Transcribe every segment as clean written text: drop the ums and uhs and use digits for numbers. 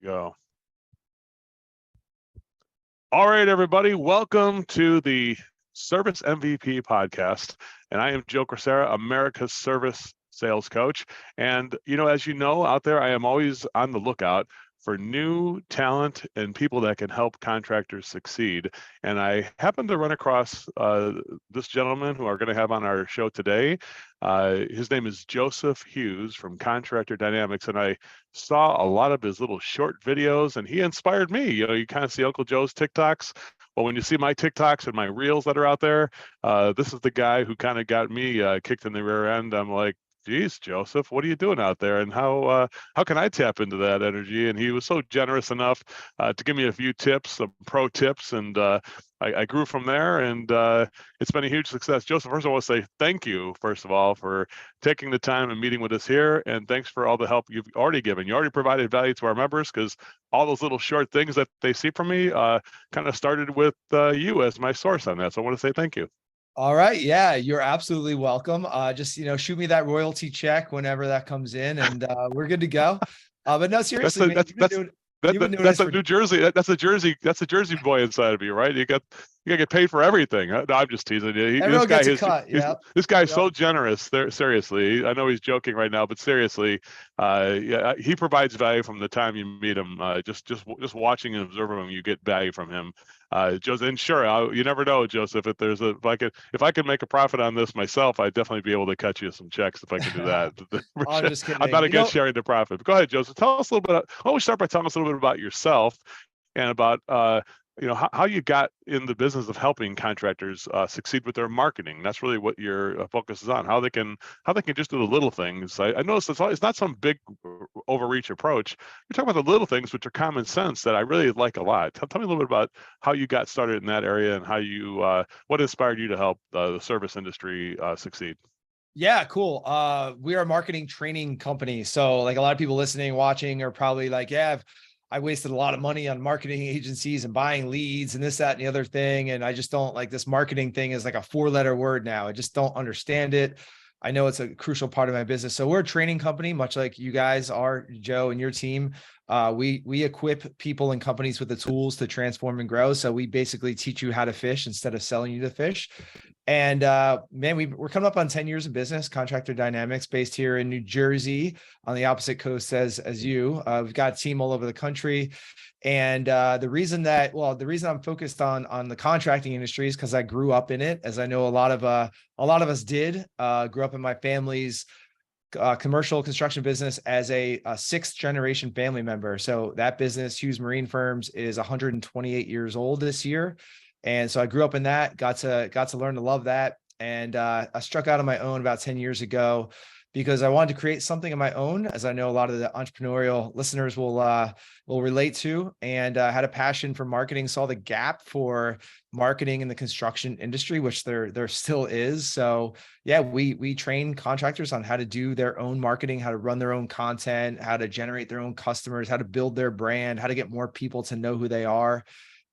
Go. All right, everybody, welcome to the Service MVP podcast. And I am Joe Crisara, America's service sales coach. And, as you know, out there, I am always on the lookout for new talent and people that can help contractors succeed. And I happened to run across this gentleman who are going to have on our show today. His name is Joseph Hughes from Contractor Dynamics, and I saw a lot of his little short videos, and he inspired me. You kind of see Uncle Joe's TikToks. Well, when you see my TikToks and my reels that are out there, this is the guy who kind of got me kicked in the rear end. I'm like, geez, Joseph, what are you doing out there? And how can I tap into that energy? And he was so generous enough to give me a few tips, some pro tips, and I grew from there, and it's been a huge success. Joseph, first of all, I want to say thank you, first of all, for taking the time and meeting with us here, and thanks for all the help you've already given. You already provided value to our members, because all those little short things that they see from me kind of started with you as my source on that. So I want to say thank you. All right. Yeah, you're absolutely welcome. Just, shoot me that royalty check whenever that comes in, and we're good to go. But no, seriously, man, That's a New Jersey. That's a Jersey boy inside of you, right? You gotta get paid for everything. No, I'm just teasing you. Everyone gets a cut. Yeah. This guy's so generous. Seriously, I know he's joking right now, but seriously, yeah, he provides value from the time you meet him. Just watching and observing him, you get value from him. Joseph, and sure, you never know, Joseph. If I could make a profit on this myself, I'd definitely be able to cut you some checks if I could do that. I'm just kidding. I'm not against sharing the profit. But go ahead, Joseph. Tell us a little bit. Why don't we start by telling us a little bit about yourself and about how you got in the business of helping contractors succeed with their marketing. That's really what your focus is on. How they can just do the little things. I noticed it's not some big overreach approach. You're talking about the little things, which are common sense, that I really like a lot. Tell me a little bit about how you got started in that area and how you what inspired you to help the service industry succeed. Yeah, cool. We are a marketing training company. So like a lot of people listening, watching are probably like, yeah, I wasted a lot of money on marketing agencies and buying leads and this, that, and the other thing. And I just don't like this marketing thing is like a 4-letter word now. I just don't understand it. I know it's a crucial part of my business. So we're a training company, much like you guys are, Joe, and your team. We equip people and companies with the tools to transform and grow. So we basically teach you how to fish instead of selling you the fish. And man, we're coming up on 10 years of business. Contractor Dynamics, based here in New Jersey, on the opposite coast as you. We've got a team all over the country. And the reason I'm focused on the contracting industry is because I grew up in it, as I know a lot of us did. Grew up in my family's commercial construction business as a 6th generation family member. So that business, Hughes Marine Firms, is 128 years old this year. And so I grew up in that, got to learn to love that. And I struck out on my own about 10 years ago because I wanted to create something of my own, as I know a lot of the entrepreneurial listeners will relate to, and had a passion for marketing, saw the gap for marketing in the construction industry, which there still is. So yeah, we train contractors on how to do their own marketing, how to run their own content, how to generate their own customers, how to build their brand, how to get more people to know who they are.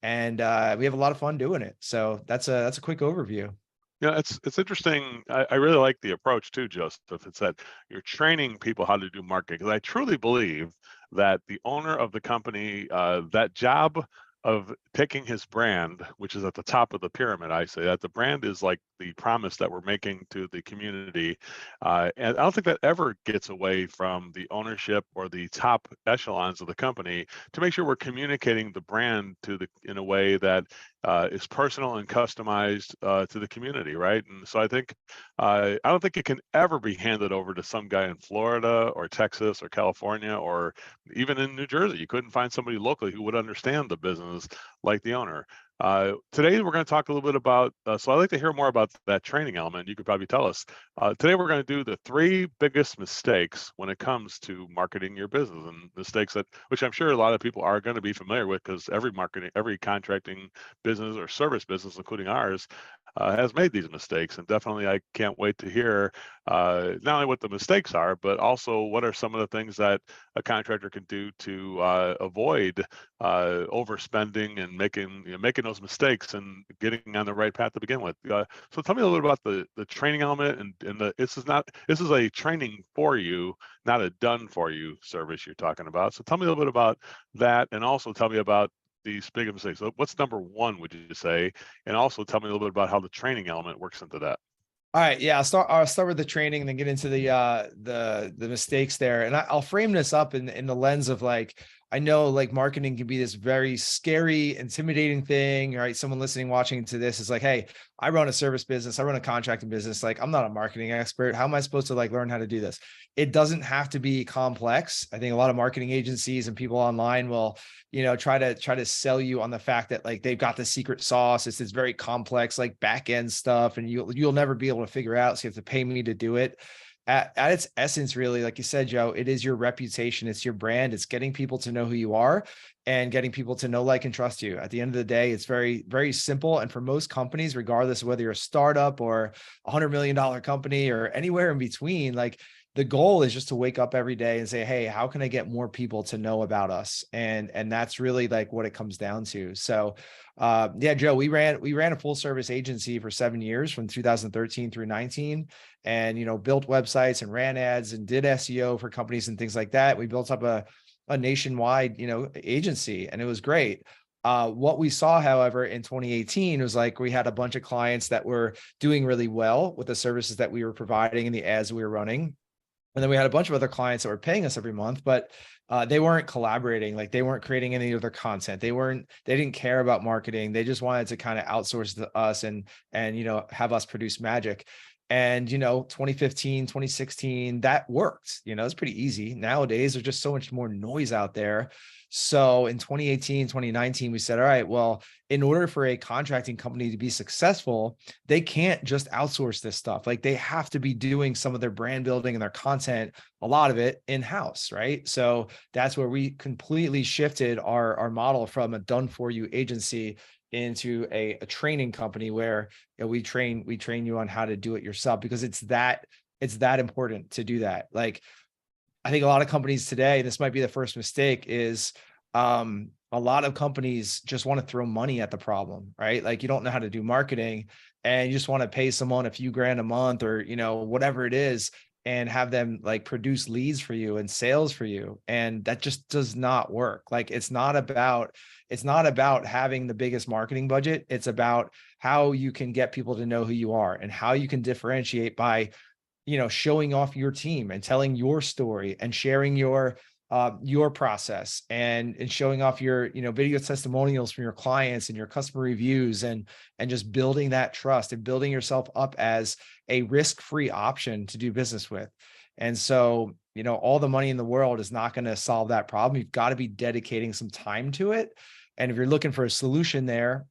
And we have a lot of fun doing it. So that's a quick overview. Yeah, it's interesting. I really like the approach too, Joseph. It's that you're training people how to do marketing, because I truly believe that the owner of the company, that job of taking his brand, which is at the top of the pyramid, I say that the brand is like the promise that we're making to the community. And I don't think that ever gets away from the ownership or the top echelons of the company to make sure we're communicating the brand in a way that is personal and customized to the community, right? And so I don't think it can ever be handed over to some guy in Florida or Texas or California or even in New Jersey. You couldn't find somebody locally who would understand the business like the owner. Today, we're going to talk a little bit about, so I'd like to hear more about that training element. You could probably tell us. Today, we're going to do the 3 biggest mistakes when it comes to marketing your business, and mistakes which I'm sure a lot of people are going to be familiar with, because every contracting business or service business, including ours, has made these mistakes, and definitely I can't wait to hear not only what the mistakes are, but also what are some of the things that a contractor can do to avoid overspending and making those mistakes and getting on the right path to begin with. So tell me a little bit about the training element, and this is a training for you, not a done for you service you're talking about. So tell me a little bit about that, and also tell me about these big mistakes. So what's number one, would you say? And also tell me a little bit about how the training element works into that. All right, yeah, I'll start with the training and then get into the mistakes there. And I'll frame this up in the lens of like, I know like marketing can be this very scary, intimidating thing, right? Someone listening, watching to this is like, hey, I run a service business, I run a contracting business. Like, I'm not a marketing expert. How am I supposed to like learn how to do this? It doesn't have to be complex. I think a lot of marketing agencies and people online will, try to sell you on the fact that like they've got the secret sauce. It's this very complex, like back end stuff, and you'll never be able to figure out. So you have to pay me to do it. At its essence, really, like you said, Joe, it is your reputation. It's your brand. It's getting people to know who you are and getting people to know, like, and trust you. At the end of the day, it's very, very simple. And for most companies, regardless of whether you're a startup or $100 million company or anywhere in between, like the goal is just to wake up every day and say, hey, how can I get more people to know about us? And that's really like what it comes down to. So yeah, Joe, we ran a full service agency for 7 years from 2013 through 19, and built websites and ran ads and did SEO for companies and things like that. We built up a nationwide agency, and it was great. What we saw, however, in 2018 was like we had a bunch of clients that were doing really well with the services that we were providing and the ads we were running. And then we had a bunch of other clients that were paying us every month, but they weren't collaborating. Like they weren't creating any of their content. They didn't care about marketing. They just wanted to kind of outsource to us and have us produce magic. And 2015, 2016, that worked. It's pretty easy. Nowadays, there's just so much more noise out there. So in 2018, 2019, we said, all right, well, in order for a contracting company to be successful, they can't just outsource this stuff. Like they have to be doing some of their brand building and their content, a lot of it in-house, right? So that's where we completely shifted our model from a done for you agency into a training company where we train you on how to do it yourself, because it's that important to do that. Like I think a lot of companies today, this might be the first mistake, is a lot of companies just want to throw money at the problem, right? Like you don't know how to do marketing and you just want to pay someone a few grand a month or, whatever it is, and have them like produce leads for you and sales for you. And that just does not work. Like it's not about having the biggest marketing budget. It's about how you can get people to know who you are and how you can differentiate by showing off your team and telling your story and sharing your process and showing off your, video testimonials from your clients and your customer reviews and just building that trust and building yourself up as a risk-free option to do business with. And so, all the money in the world is not going to solve that problem. You've got to be dedicating some time to it. And if you're looking for a solution there,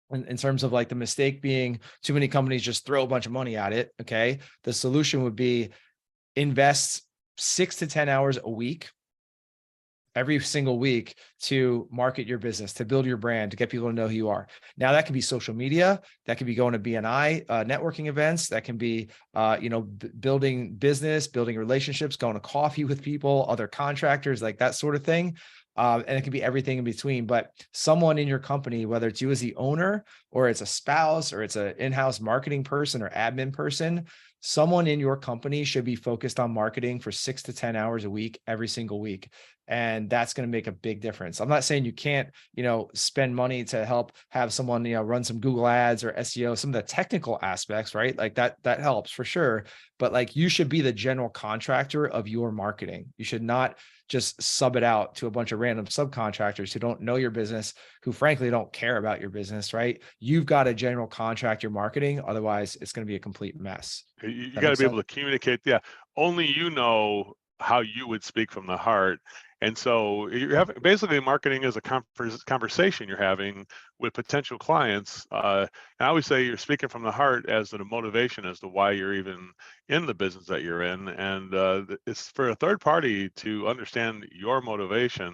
in terms of like the mistake being too many companies just throw a bunch of money at it. Okay. The solution would be invest 6 to 10 hours a week, every single week, to market your business, to build your brand, to get people to know who you are. Now that could be social media, that could be going to BNI, networking events, that can be, building business, building relationships, going to coffee with people, other contractors, like that sort of thing. And it can be everything in between, but someone in your company, whether it's you as the owner or it's a spouse or it's an in-house marketing person or admin person, someone in your company should be focused on marketing for 6 to 10 hours a week, every single week. And that's going to make a big difference. I'm not saying you can't, spend money to help have someone, run some Google ads or SEO, some of the technical aspects, right? Like that helps for sure. But like you should be the general contractor of your marketing. You should not just sub it out to a bunch of random subcontractors who don't know your business, who frankly don't care about your business, right? You've got to general contract your marketing. Otherwise, it's going to be a complete mess. You got to be able to communicate. Yeah. Only how you would speak from the heart. And so you're having basically marketing is a conversation you're having with potential clients. And I always say you're speaking from the heart as to the motivation as to why you're even in the business that you're in. And it's for a third party to understand your motivation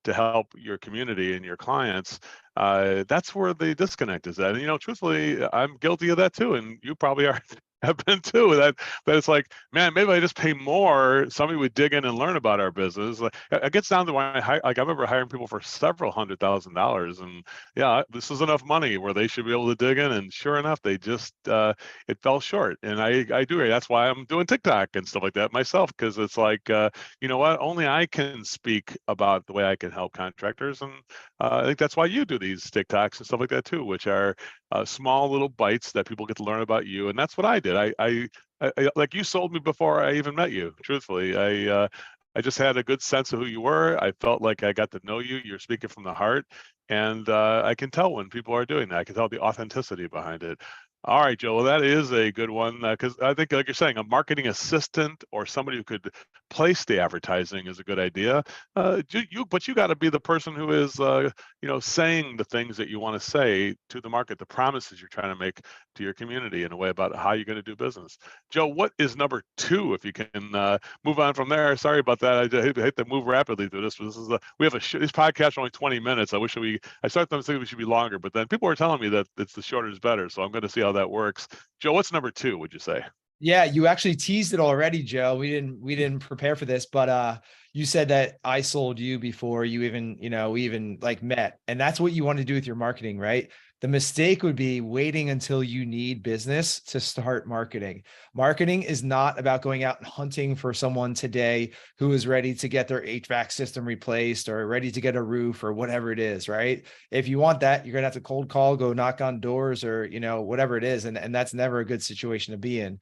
to help your community and your clients, that's where the disconnect is at. And, truthfully, I'm guilty of that too. And you probably are have been too. That it's like, man, maybe I just pay more. Somebody would dig in and learn about our business. Like, it gets down to when I remember hiring people for several $100,000, and yeah, this is enough money where they should be able to dig in. And sure enough, they just it fell short. And I do. That's why I'm doing TikTok and stuff like that myself, because it's like, you know what? Only I can speak about the way I can help contractors, and I think that's why you do these TikToks and stuff like that too, which are small little bites that people get to learn about you. And that's what I did. I like, you sold me before I even met you. Truthfully, I just had a good sense of who you were. I felt like I got to know you. You're speaking from the heart, and I can tell when people are doing that. I can tell the authenticity behind it. All right, Joe. Well, that is a good one, because I think, like you're saying, a marketing assistant or somebody who could place the advertising is a good idea. But you got to be the person who is, saying the things that you want to say to the market, the promises you're trying to make to your community in a way about how you're going to do business. Joe, what is number 2? If you can move on from there. Sorry about that. I hate to move rapidly through this. But we have this podcast are only 20 minutes. I start them thinking we should be longer, but then people are telling me that it's the shorter is better. So I'm going to see how that works. Joe, what's number 2, would you say? Yeah, you actually teased it already, Joe. We didn't prepare for this, but you said that I sold you before you even, we even like met. And that's what you want to do with your marketing, right? The mistake would be waiting until you need business to start marketing. Marketing is not about going out and hunting for someone today who is ready to get their HVAC system replaced or ready to get a roof or whatever it is, right? If you want that, you're going to have to cold call, go knock on doors, or, whatever it is. And that's never a good situation to be in.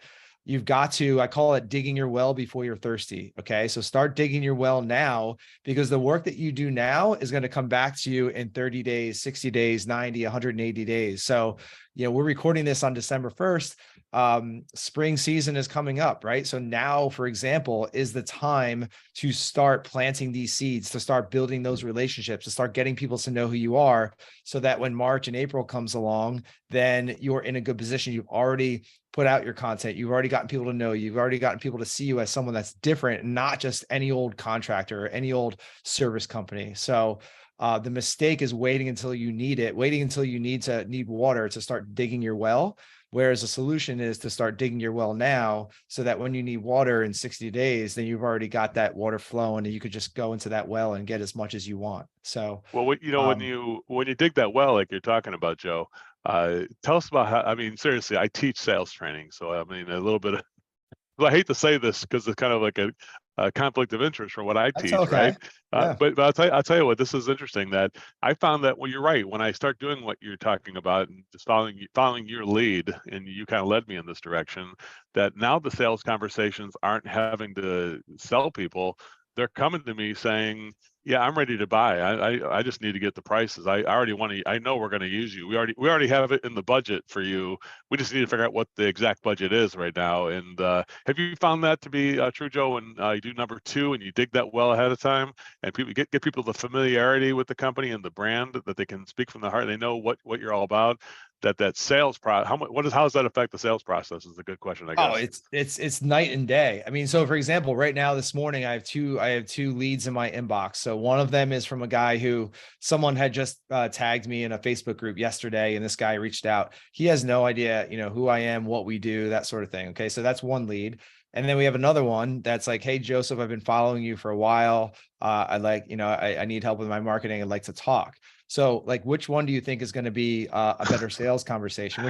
You've got to, I call it digging your well before you're thirsty. Okay. So start digging your well now, because the work that you do now is going to come back to you in 30 days, 60 days, 90, 180 days. So, we're recording this on December 1st. Spring season is coming up, right? So now, for example, is the time to start planting these seeds, to start building those relationships, to start getting people to know who you are, so that when March and April comes along, then you're in a good position. You've already put out your content. You've already gotten people to know you. You've already gotten people to see you as someone that's different, not just any old contractor or any old service company. So the mistake is waiting until you need it, waiting until you need water to start digging your well. Whereas the solution is to start digging your well now, so that when you need water in 60 days, then you've already got that water flowing and you could just go into that well and get as much as you want. So, Well, when you dig that well, like you're talking about, Joe, tell us about how. I mean, seriously, I teach sales training, so I mean, a little bit of. Well, I hate to say this because it's kind of like a conflict of interest from what I that's teach, okay. right? Yeah. But I'll tell you what, this is interesting. That I found that, well, you're right. When I start doing what you're talking about and just following your lead, and you kind of led me in this direction, that now the sales conversations aren't having to sell people; they're coming to me saying, "Yeah, I'm ready to buy. I just need to get the prices. I already want to. I know we're going to use you. We already have it in the budget for you. We just need to figure out what the exact budget is right now." And have you found that to be true, Joe? When you do number 2 and you dig that well ahead of time, and people get people the familiarity with the company and the brand, that they can speak from the heart. They know what you're all about. That sales process. How does that affect the sales process? Is a good question, I Oh, guess. it's night and day. I mean, so for example, right now this morning I have two leads in my inbox. So one of them is from a guy who someone had just tagged me in a Facebook group yesterday, and this guy reached out. He has no idea, who I am, what we do, that sort of thing. Okay, so that's one lead. And then we have another one that's like, "Hey, Joseph, I've been following you for a while. I need help with my marketing. I'd like to talk." So, like, which one do you think is going to be a better sales conversation?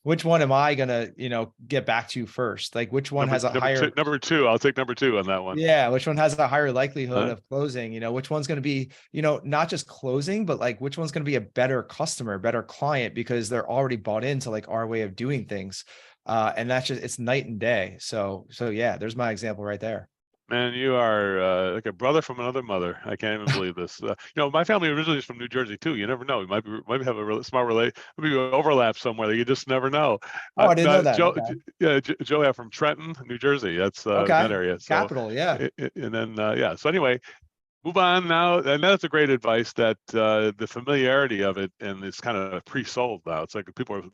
Which one am I going to, get back to first? Like, which one has a higher, Number two. I'll take number 2 on that one. yeah, which one has a higher likelihood Huh? of closing? Which one's going to be, not just closing, but like which one's going to be a better customer, better client, because they're already bought into like our way of doing things. And that's just, it's night and day. So yeah, there's my example right there. Man, you are like a brother from another mother. I can't even believe this. My family originally is from New Jersey too. You never know. You might have a really small maybe overlap somewhere. You just never know. Oh, I didn't know that. Joe, Okay. yeah, Joe, yeah, from Trenton, New Jersey. That's in that Okay. area. So, Capital. Yeah. and then yeah. So anyway, Move on now, and that's a great advice. That the familiarity of it, and it's kind of pre-sold now. It's like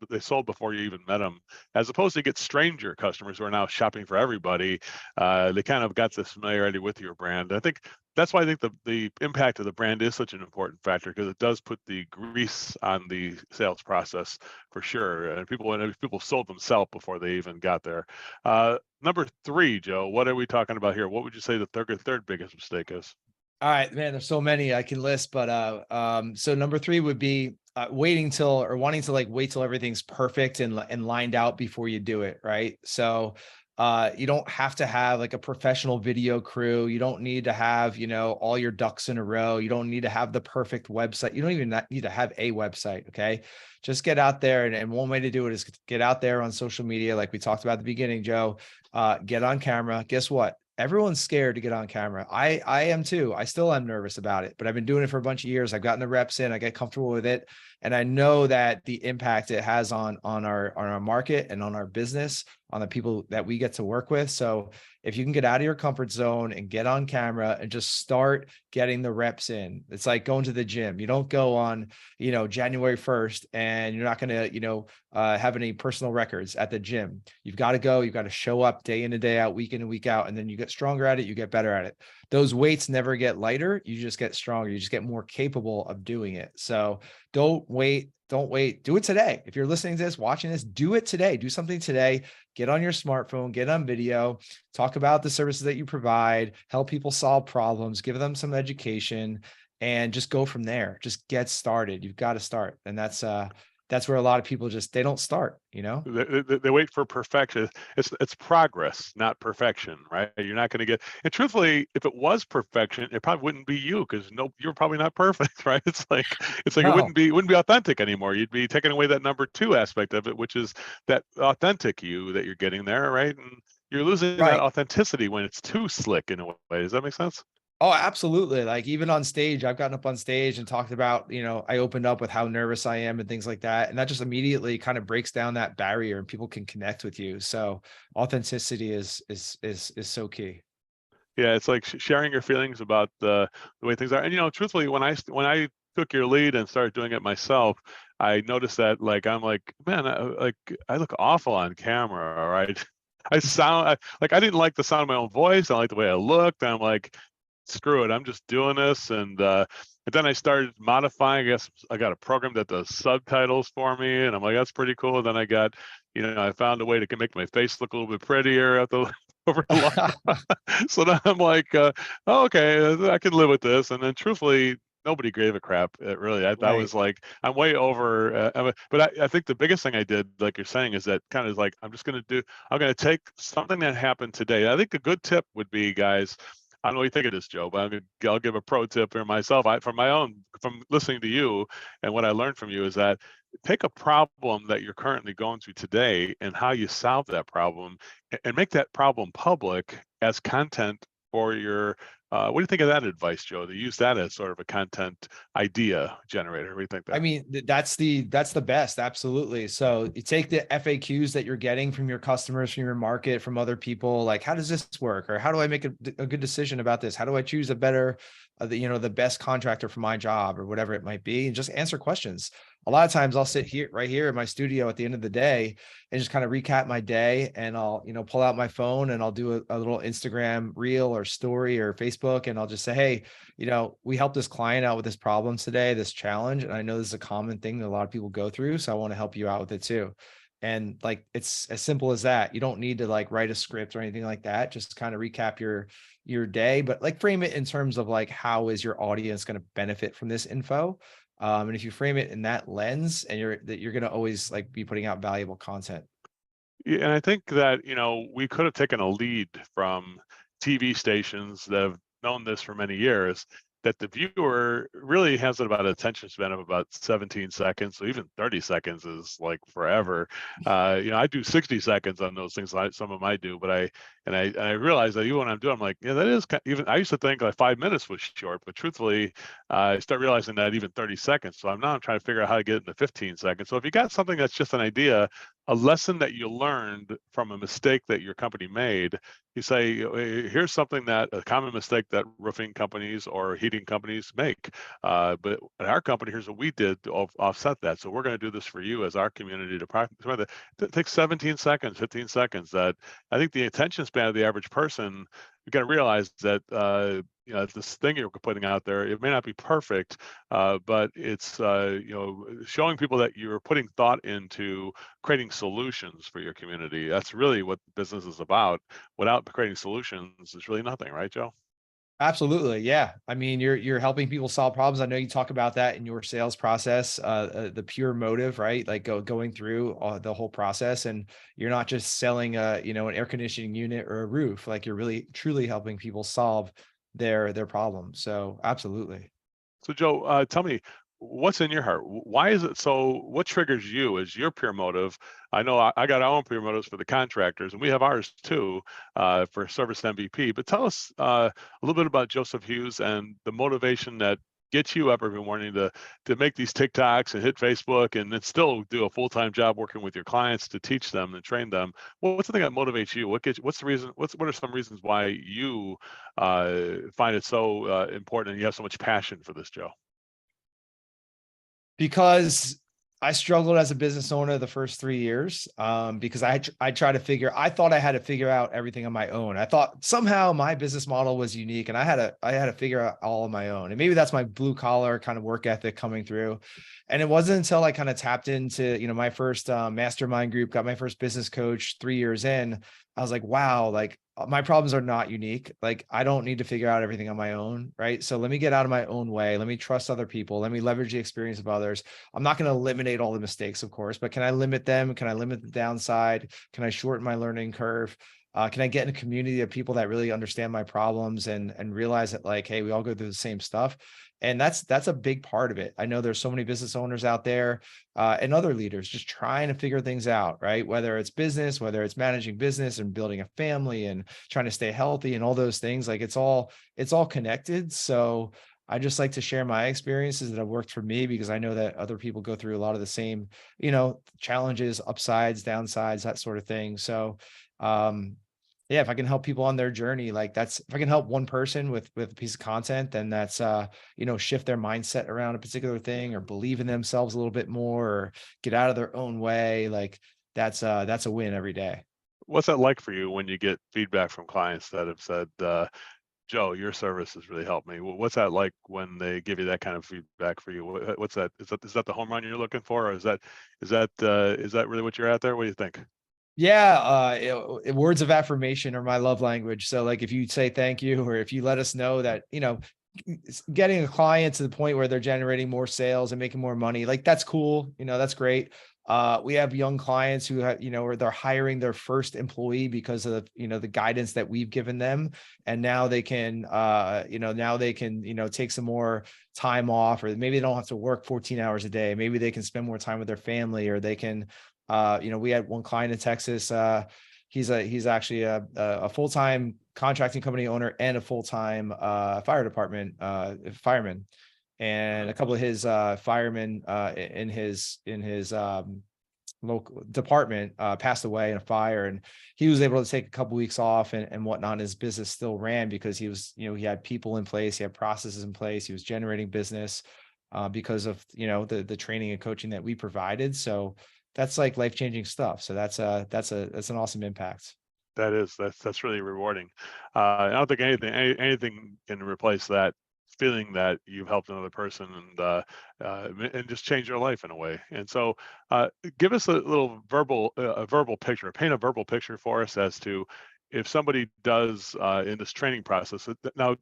they sold before you even met them, as opposed to get stranger customers who are now shopping for everybody. They kind of got this familiarity with your brand. I think that's why I think the impact of the brand is such an important factor, because it does put the grease on the sales process for sure. And people sold themselves before they even got there. Number 3, Joe, what are we talking about here? What would you say the third biggest mistake is? All right, man, there's so many I can list, but so number 3 would be waiting till, or wanting to like wait till everything's perfect and lined out before you do it, right? So you don't have to have like a professional video crew. You don't need to have, all your ducks in a row. You don't need to have the perfect website. You don't even need to have a website. Okay. Just get out there. And one way to do it is get out there on social media. Like we talked about at the beginning, Joe, get on camera. Guess what? Everyone's scared to get on camera. I am too. I still am nervous about it, but I've been doing it for a bunch of years. I've gotten the reps in, I get comfortable with it. And I know that the impact it has on our market and on our business, on the people that we get to work with. So if you can get out of your comfort zone and get on camera and just start getting the reps in, it's like going to the gym. You don't go on, January 1st and you're not going to, have any personal records at the gym. You've got to go, you've got to show up day in and day out, week in and week out. And then you get stronger at it. You get better at it. Those weights never get lighter. You just get stronger. You just get more capable of doing it. So don't wait. Do it today. If you're listening to this, watching this, do it today. Do something today. Get on your smartphone, get on video, talk about the services that you provide, help people solve problems, give them some education, and just go from there. Just get started. You've got to start. And that's where a lot of people they don't start, They wait for perfection. It's progress, not perfection, right? You're not going to get. And truthfully, if it was perfection, it probably wouldn't be you, because you're probably not perfect, right? It's like it No. wouldn't be authentic anymore. You'd be taking away that number 2 aspect of it, which is that authentic you that you're getting there, right? And you're losing that Right. authenticity when it's too slick in a way. Does that make sense? Oh, absolutely. Like even on stage, I've gotten up on stage and talked about, I opened up with how nervous I am and things like that. And that just immediately kind of breaks down that barrier and people can connect with you. So authenticity is so key. Yeah, it's like sharing your feelings about the way things are. And truthfully, when I took your lead and started doing it myself, I noticed that I'm like, man, I look awful on camera, right? I didn't like the sound of my own voice. I like the way I looked. And I'm like, screw it, I'm just doing this. And then I started modifying. I guess I got a program that does subtitles for me, and I'm like, that's pretty cool. Then I found a way to make my face look a little bit prettier at the over a lot. So now I'm like, oh, okay, I can live with this. And then truthfully, nobody gave a crap. Really, I Right. was like, I'm way over. But I think the biggest thing I did, like you're saying, is that kind of like I'm going to take something that happened today. I think a good tip would be, guys. I don't know what you think of this, Joe, but I'll give a pro tip here myself. From listening to you and what I learned from you, is that take a problem that you're currently going through today and how you solve that problem, and make that problem public as content for your. What do you think of that advice, Joe? To use that as sort of a content idea generator. What do you think I there? mean, that's the best. Absolutely. So you take the FAQs that you're getting from your customers, from your market, from other people, like, how does this work? Or how do I make a good decision about this? How do I choose a better, the best contractor for my job, or whatever it might be? And just answer questions. A lot of times I'll sit right here in my studio at the end of the day and just kind of recap my day. And I'll, pull out my phone and I'll do a little Instagram reel or story or Facebook. And I'll just say, hey, we helped this client out with this problem today, this challenge. And I know this is a common thing that a lot of people go through. So I want to help you out with it too. And like, it's as simple as that. You don't need to like write a script or anything like that. Just kind of recap your day, but like frame it in terms of like, how is your audience going to benefit from this info? And if you frame it in that lens, and you're going to always like be putting out valuable content. Yeah, and I think that we could have taken a lead from TV stations that have known this for many years, that the viewer really has about an attention span of about 17 seconds. So even 30 seconds is like forever. I do 60 seconds on those things. Some of them I do, but I realized that even when I'm doing, I'm like, yeah, that is even. I used to think like 5 minutes was short, but truthfully, I start realizing that even 30 seconds. So I'm trying to figure out how to get it into 15 seconds. So if you got something that's just an idea, a lesson that you learned from a mistake that your company made, you say, here's something that a common mistake that roofing companies or heating companies make. But at our company, here's what we did to offset that. So we're going to do this for you as our community to practice. It takes 17 seconds, 15 seconds. That I think the attention span of the average person, you got to realize that this thing you're putting out there, it may not be perfect, but it's showing people that you're putting thought into creating solutions for your community. That's really what business is about. Without creating solutions, there's really nothing, right, Joe? Absolutely. Yeah. I mean, you're helping people solve problems. I know you talk about that in your sales process, the pure motive, right? Like going through the whole process, and you're not just selling an air conditioning unit or a roof. Like you're really truly helping people solve their problems. So absolutely. So, Joe, tell me, what's in your heart? Why is it so? What triggers you as your pure motive? I know I got our own pure motives for the contractors, and we have ours too for Service MVP. But tell us a little bit about Joseph Hughes and the motivation that gets you up every morning to make these TikToks and hit Facebook, and then still do a full-time job working with your clients to teach them and train them. What's the thing that motivates you? What's the reason? What are some reasons why you find it so important and you have so much passion for this, Joe? Because I struggled as a business owner the first 3 years, because I thought I had to figure out everything on my own. I thought somehow my business model was unique and I had to figure out all on my own. And maybe that's my blue collar kind of work ethic coming through. And it wasn't until I kind of tapped into, my first mastermind group, got my first business coach 3 years in. I was like, wow, like my problems are not unique. Like I don't need to figure out everything on my own, right? So let me get out of my own way. Let me trust other people. Let me leverage the experience of others. I'm not going to eliminate all the mistakes, of course, but can I limit them? Can I limit the downside? Can I shorten my learning curve? Can I get in a community of people that really understand my problems and realize that like, hey, we all go through the same stuff, and that's a big part of it. I know there's so many business owners out there and other leaders just trying to figure things out, right? Whether it's business, whether it's managing business and building a family and trying to stay healthy and all those things, like it's all connected. So I just like to share my experiences that have worked for me because I know that other people go through a lot of the same, challenges, upsides, downsides, that sort of thing. So, um, yeah, if I can help people on their journey, like if I can help one person with a piece of content, then that's shift their mindset around a particular thing or believe in themselves a little bit more or get out of their own way. Like that's a win every day. What's that like for you when you get feedback from clients that have said, Joe, your service has really helped me? What's that like when they give you that kind of feedback for you? What's that? Is that the home run you're looking for, or is that really what you're at there? What do you think? Yeah, words of affirmation are my love language. So like if you say thank you or if you let us know that, getting a client to the point where they're generating more sales and making more money, like that's cool, that's great. We have young clients who have, or they're hiring their first employee because of, the guidance that we've given them. And now they can, take some more time off, or maybe they don't have to work 14 hours a day. Maybe they can spend more time with their family, or they can, we had one client in Texas. He's actually a full-time contracting company owner and a full-time fire department fireman. And a couple of his firemen in his local department passed away in a fire, and he was able to take a couple weeks off and whatnot. His business still ran because he was, he had people in place, he had processes in place, he was generating business because of the training and coaching that we provided. So that's like life-changing stuff. So that's an awesome impact. That's really rewarding. I don't think anything can replace that feeling that you've helped another person and just change their life in a way. And so, give us a little verbal picture. Paint a verbal picture for us as to if somebody does in this training process. Now,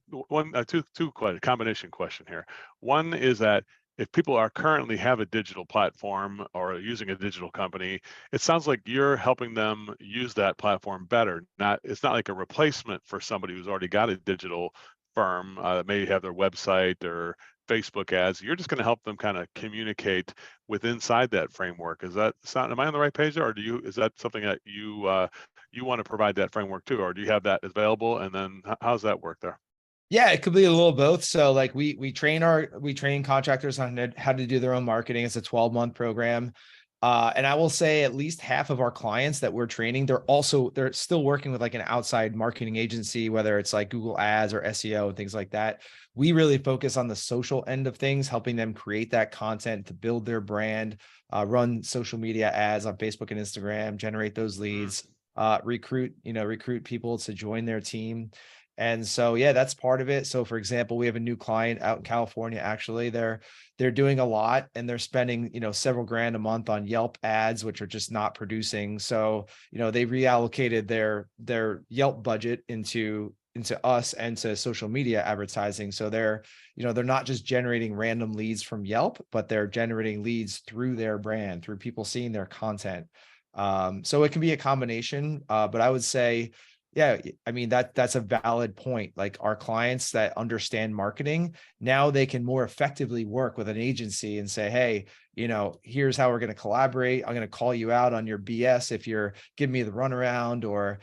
combination question here. One is that if people are currently have a digital platform or using a digital company, it sounds like you're helping them use that platform better. It's not like a replacement for somebody who's already got a digital firm, maybe have their website or Facebook ads. You're just going to help them kind of communicate with inside that framework. Is that sound? Am I on the right page there, or is that something that you you want to provide that framework too, or do you have that available? And then how's that work there? Yeah, it could be a little both. So like we train contractors on how to do their own marketing. It's a 12-month program. And I will say at least half of our clients that we're training, they're still working with like an outside marketing agency, whether it's like Google Ads or SEO and things like that. We really focus on the social end of things, helping them create that content to build their brand, run social media ads on Facebook and Instagram, generate those leads, recruit people to join their team. And so, yeah, that's part of it. So for example, we have a new client out in California. Actually, they're doing a lot and they're spending, several grand a month on Yelp ads, which are just not producing. So, they reallocated their Yelp budget into us and to social media advertising. So they're not just generating random leads from Yelp, but they're generating leads through their brand, through people seeing their content. So it can be a combination, but I would say, yeah, I mean, that's a valid point. Like our clients that understand marketing, now they can more effectively work with an agency and say, hey, here's how we're going to collaborate. I'm going to call you out on your BS if you're giving me the runaround, or,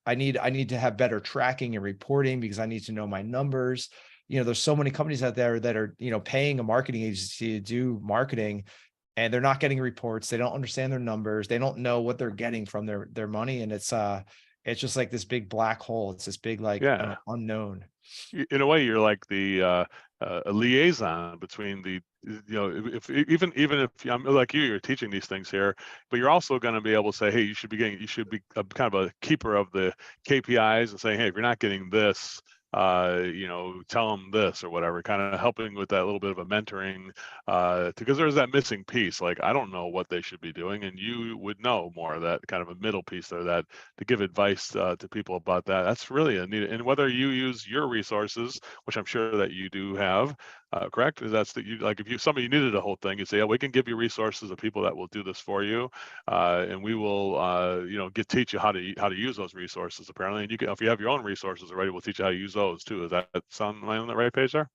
I need to have better tracking and reporting because I need to know my numbers. There's so many companies out there that are, paying a marketing agency to do marketing, and they're not getting reports. They don't understand their numbers. They don't know what they're getting from their money. And it's just like this big black hole. It's this big, like, Yeah. unknown. In a way, you're like the a liaison between the, if even if I'm like you're teaching these things here, but you're also going to be able to say, hey, you should be a, kind of a keeper of the KPIs and saying, hey, if you're not getting this, tell them this or whatever, kind of helping with that little bit of a mentoring, because there's that missing piece. Like, I don't know what they should be doing, and you would know more of that kind of a middle piece there, that to give advice to people about that. That's really a neat. And whether you use your resources, which I'm sure that you do have, correct? That's that you, like, if somebody needed a whole thing, you say, yeah, we can give you resources of people that will do this for you, and we will, teach you how to use those resources. Apparently, and you can, if you have your own resources already, we'll teach you how to use those too. Does that sound, am I on the right page there?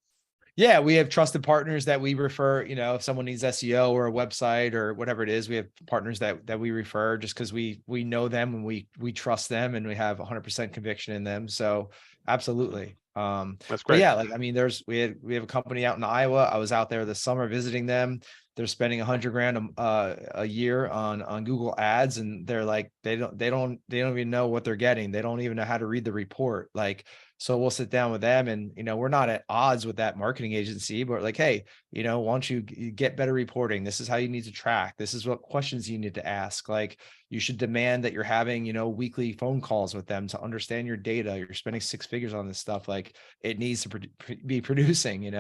Yeah, we have trusted partners that we refer. If someone needs SEO or a website or whatever it is, we have partners that we refer just because we know them and we trust them and we have 100% conviction in them. So absolutely. That's But great. yeah, like, I mean, we have a company out in Iowa. I was out there this summer visiting them. They're spending 100 grand a year on Google Ads, and they're like, they don't even know what they're getting. They don't even know how to read the report. Like, so we'll sit down with them, and we're not at odds with that marketing agency, but like, hey, why don't you get better reporting? This is how you need to track. This is what questions you need to ask. Like, you should demand that you're having, weekly phone calls with them to understand your data. You're spending 6 figures on this stuff. Like, it needs to be producing.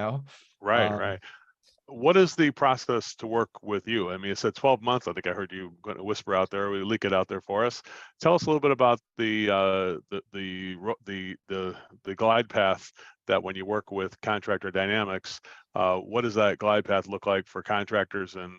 Right, right. What is the process to work with you? I mean, it said 12 months. I think I heard you whisper out there, we leak it out there for us. Tell us a little bit about the glide path that when you work with Contractor Dynamics, what does that glide path look like for contractors? And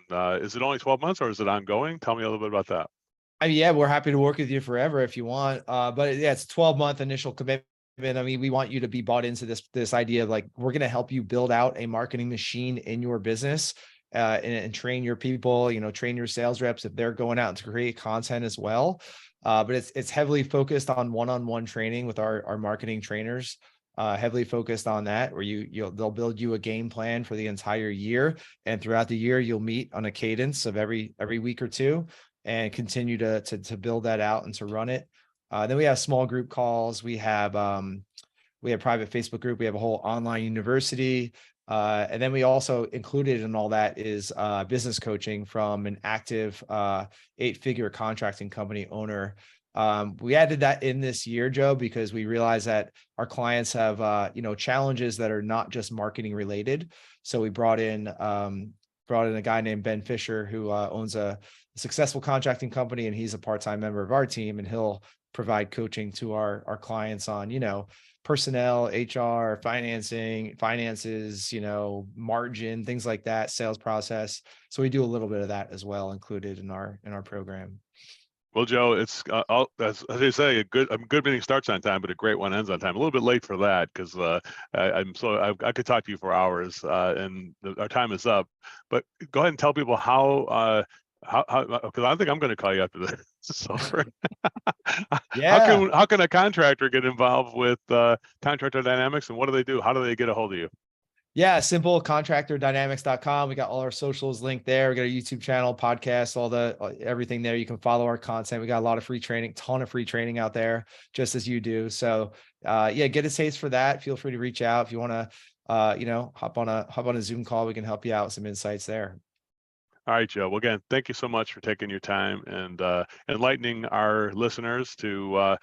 is it only 12 months or is it ongoing? Tell me a little bit about that. Yeah, we're happy to work with you forever if you want. But yeah, it's a 12-month initial commitment. I mean, we want you to be bought into this idea of, like, we're going to help you build out a marketing machine in your business, and train your people, train your sales reps if they're going out to create content as well. But it's heavily focused on one-on-one training with our marketing trainers, heavily focused on that, where they'll build you a game plan for the entire year. And throughout the year, you'll meet on a cadence of every week or two and continue to build that out and to run it. Then we have small group calls. We have private Facebook group. We have a whole online university. And then we also included in all that is business coaching from an active 8-figure contracting company owner. We added that in this year, Joe, because we realized that our clients have challenges that are not just marketing related. So we brought in a guy named Ben Fisher, who owns a successful contracting company, and he's a part-time member of our team, and he'll provide coaching to our clients on, personnel, HR, finances, margin, things like that, sales process. So we do a little bit of that as well, included in our program. Well, Joe, it's as they say, a good meeting starts on time, but a great one ends on time. A little bit late for that because I could talk to you for hours, and our time is up. But go ahead and tell people how Because I think I'm going to call you after this. So Yeah. how can a contractor get involved with Contractor Dynamics, and what do they do? How do they get a hold of you? Yeah, simple, contractordynamics.com. We got all our socials linked there. We got a YouTube channel, podcast, everything there. You can follow our content. We got a lot of free training, ton of free training out there, just as you do. So yeah, get a taste for that. Feel free to reach out if you want to hop on a Zoom call. We can help you out with some insights there. All right, Joe. Well, again, thank you so much for taking your time and enlightening our listeners to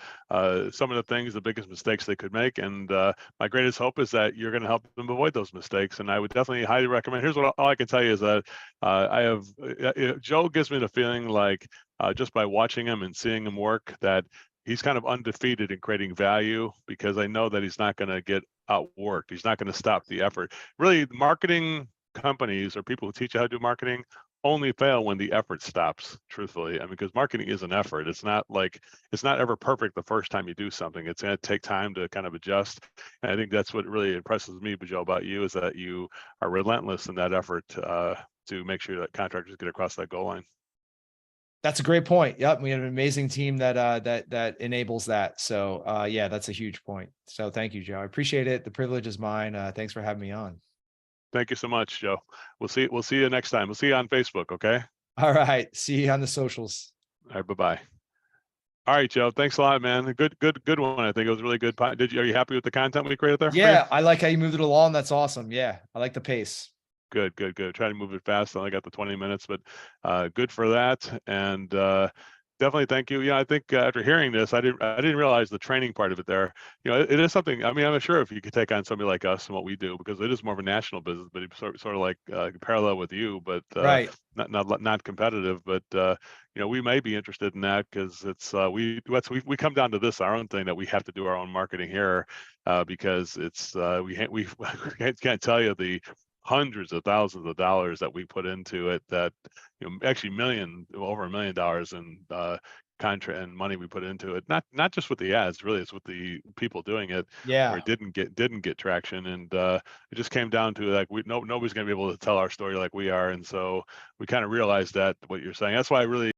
some of the things, the biggest mistakes they could make. And my greatest hope is that you're going to help them avoid those mistakes. And I would definitely highly recommend. Here's what all I can tell you is that Joe gives me the feeling like just by watching him and seeing him work that he's kind of undefeated in creating value, because I know that he's not going to get outworked. He's not going to stop the effort. Really, marketing companies or people who teach you how to do marketing only fail when the effort stops, truthfully. I mean, because marketing is an effort. It's not ever perfect the first time you do something. It's going to take time to kind of adjust. And I think that's what really impresses me, Joe, about you, is that you are relentless in that effort to make sure that contractors get across that goal line. That's a great point. Yep. We have an amazing team that enables that. So yeah, that's a huge point. So thank you, Joe. I appreciate it. The privilege is mine. Thanks for having me on. Thank you so much, Joe. We'll see you next time. We'll see you on Facebook, okay? All right. See you on the socials. All right, bye-bye. All right, Joe. Thanks a lot, man. Good one. I think it was really good. Are you happy with the content we created there? Yeah, I like how you moved it along. That's awesome. Yeah, I like the pace. Good. Try to move it fast. I only got the 20 minutes, but good for that. And definitely thank you. Yeah, I think after hearing this, I didn't realize the training part of it there. It is something. I mean, I'm sure if you could take on somebody like us and what we do, because it is more of a national business, but it's sort of like parallel with you, but Right. not competitive. But we may be interested in that, because it's we come down to this, our own thing, that we have to do our own marketing here, because it's we can't tell you the hundreds of thousands of dollars that we put into it, that actually over $1 million in contract and money we put into it, not just with the ads, really it's with the people doing it, where Yeah. it didn't get traction. And it just came down to like nobody's going to be able to tell our story like we are. And so we kind of realized that, what you're saying, that's why I really